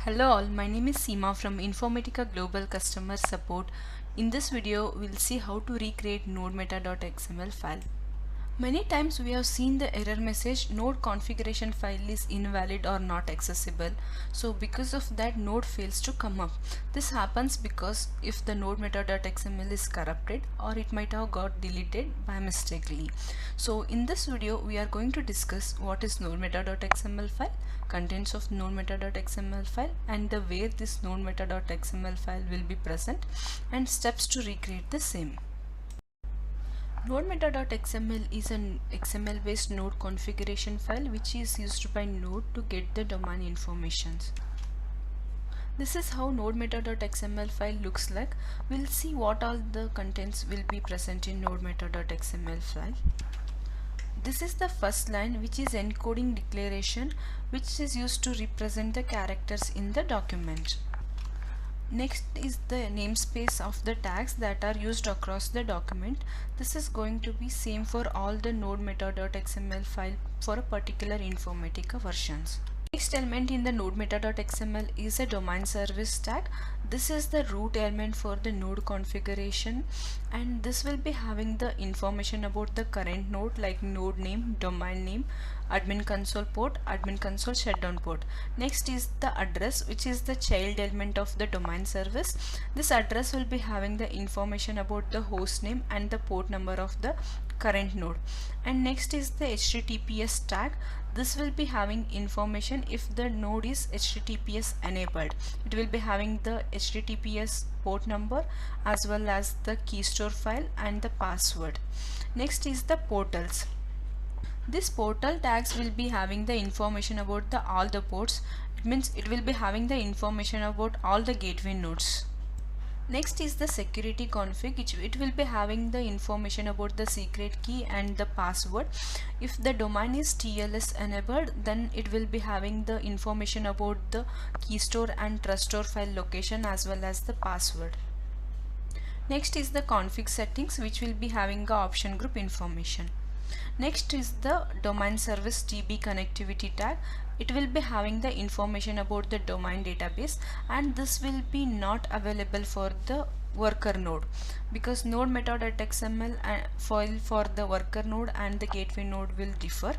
Hello all, my name is Seema from Informatica Global Customer Support. In this video, we'll see how to recreate nodemeta.xml file. Many times we have seen the error message node configuration file is invalid or not accessible. So because of that, node fails to come up. This happens because if the nodemeta.xml is corrupted or it might have got deleted by mistakenly. So in this video we are going to discuss what is nodemeta.xml file, contents of nodemeta.xml file, and the where this nodemeta.xml file will be present, and steps to recreate the same. Nodemeta.xml is an XML based node configuration file which is used by node to get the domain informations. This is how nodemeta.xml file looks like. We'll see what all the contents will be present in nodemeta.xml file. This is the first line, which is encoding declaration, which is used to represent the characters in the document. Next is the namespace of the tags that are used across the document. This is going to be same for all the nodemeta.xml file for a particular Informatica versions. Next element in the nodemeta.xml is a domain service tag. This is the root element for the node configuration, and this will be having the information about the current node like node name, domain name, admin console port, admin console shutdown port. Next is the address, which is the child element of the domain service. This address will be having the information about the host name and the port number of the current node. And next is the HTTPS tag. This will be having information if the node is HTTPS enabled. It will be having the HTTPS port number as well as the key store file and the password. Next is the portals. This portal tags will be having the information about all the ports. It means it will be having the information about all the gateway nodes. Next is the security config, which it will be having the information about the secret key and the password. If the domain is TLS enabled, then it will be having the information about the key store and trust store file location as well as the password. Next is the config settings, which will be having the option group information. Next is the domain service DB connectivity tag. It will be having the information about the domain database, and this will be not available for the worker node because nodemeta.xml file for the worker node and the gateway node will differ.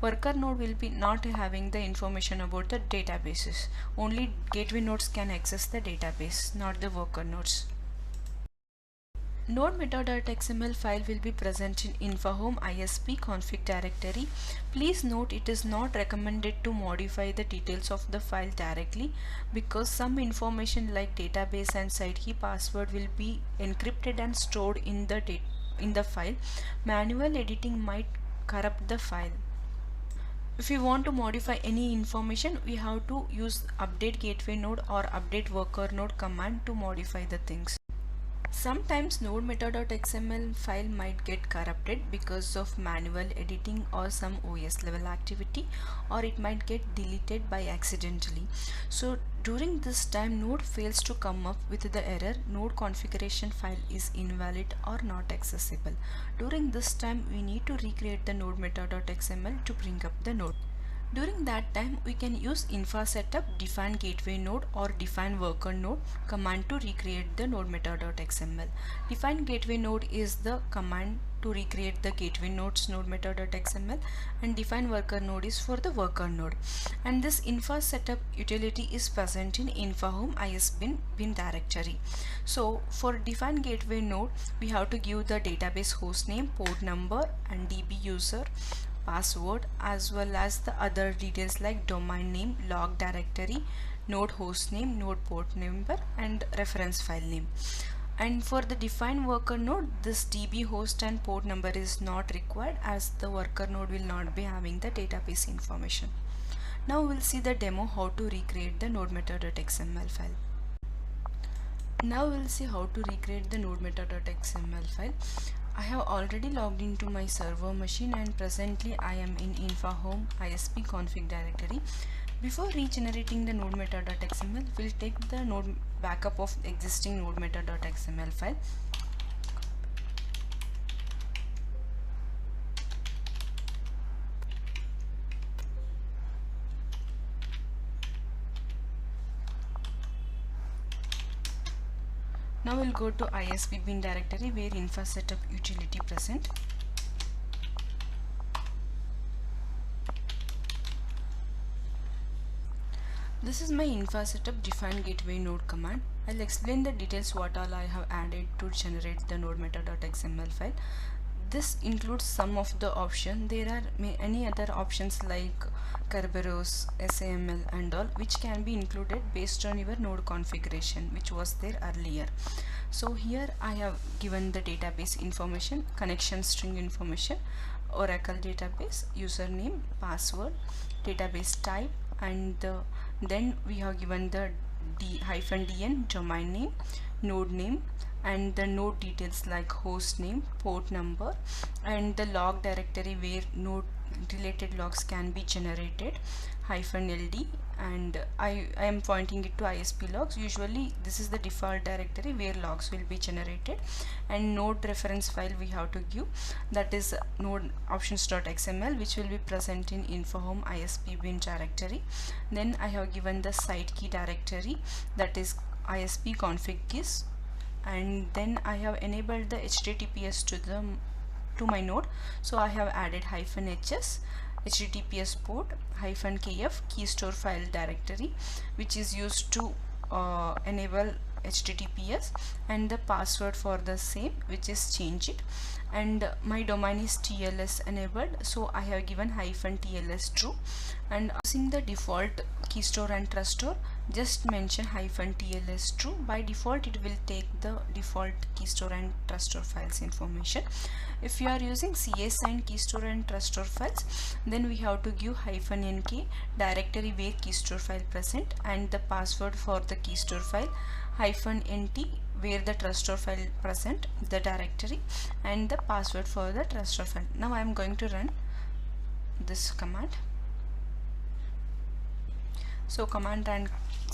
Worker node will be not having the information about the databases. Only gateway nodes can access the database, not the worker nodes. Nodemeta.xml file will be present in InfoHome ISP config directory. Please note it is not recommended to modify the details of the file directly because some information like database and site key password will be encrypted and stored in the file. Manual editing might corrupt the file. If you want to modify any information, we have to use update gateway node or update worker node command to modify the things. Sometimes nodemeta.xml file might get corrupted because of manual editing or some OS level activity, or it might get deleted by accidentally. So during this time, node fails to come up with the error node configuration file is invalid or not accessible. During this time, we need to recreate the nodemeta.xml to bring up the node. During that time, we can use infra setup define gateway node or define worker node command to recreate the nodemeta.xml. Define gateway node is the command to recreate the gateway nodes nodemeta.xml, and define worker node is for the worker node. And this infra setup utility is present in InfoHome ISBin bin directory. So for define gateway node, we have to give the database host name, port number, and DB user, password, as well as the other details like domain name, log directory, node host name, node port number, and reference file name. And for the define worker node, this DB host and port number is not required as the worker node will not be having the database information. Now we'll see the demo how to recreate the nodemeta.xml file. Now we'll see how to recreate the nodemeta.xml file. I have already logged into my server machine and presently I am in InfoHome ISP config directory. Before regenerating the nodemeta.xml, we'll take the node backup of existing nodemeta.xml file. Now we'll go to ISP bin directory where infra setup utility present. This is my infra setup define gateway node command. I'll explain the details what all I have added to generate the nodemeta.xml file. This includes some of the options. There are many other options like Kerberos, SAML and all, which can be included based on your node configuration which was there earlier. So here I have given the database information, connection string information, Oracle database, username, password, database type, and then we have given the -dn domain name, node name, and the node details like host name, port number, and the log directory where node related logs can be generated, -ld, and I am pointing it to ISP logs. Usually this is the default directory where logs will be generated, and node reference file we have to give, that is node options.xml, which will be present in info home ISP bin directory. Then I have given the site key directory, that is ISP config keys, and then I have enabled the HTTPS to my node, so I have added -hs HTTPS port -kf key store file directory, which is used to enable HTTPS, and the password for the same, which is change it, and my domain is TLS enabled, so I have given -TLS true, and using the default key store and trust store, just mention -TLS true. By default it will take the default key store and trust store files information. If you are using CA-signed key store and trust store files, then we have to give -nk directory where key store file present, and the password for the key store file, -nt where the trust store file present, the directory, and the password for the trust store file. Now I am going to run this command. So command ran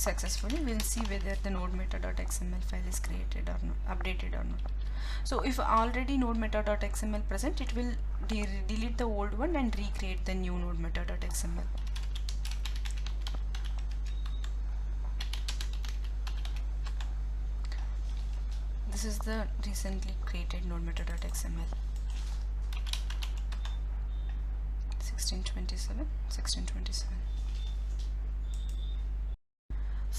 successfully. We'll see whether the nodemeta.xml file is created or not, updated or not. So if already nodemeta.xml present, it will delete the old one and recreate the new nodemeta.xml. This is the recently created nodemeta.xml. 1627.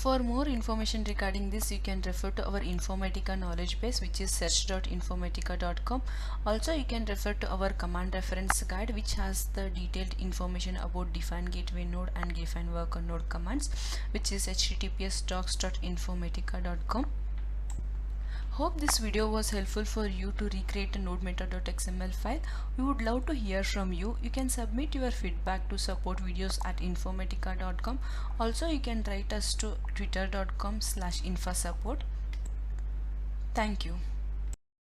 For more information regarding this, you can refer to our Informatica knowledge base, which is search.informatica.com. Also, you can refer to our command reference guide, which has the detailed information about define gateway node and define worker node commands, which is https://docs.informatica.com. Hope this video was helpful for you to recreate a nodemeta.xml file. We would love to hear from you. You can submit your feedback to supportvideos@informatica.com. Also, you can write us to twitter.com/infasupport. Thank you.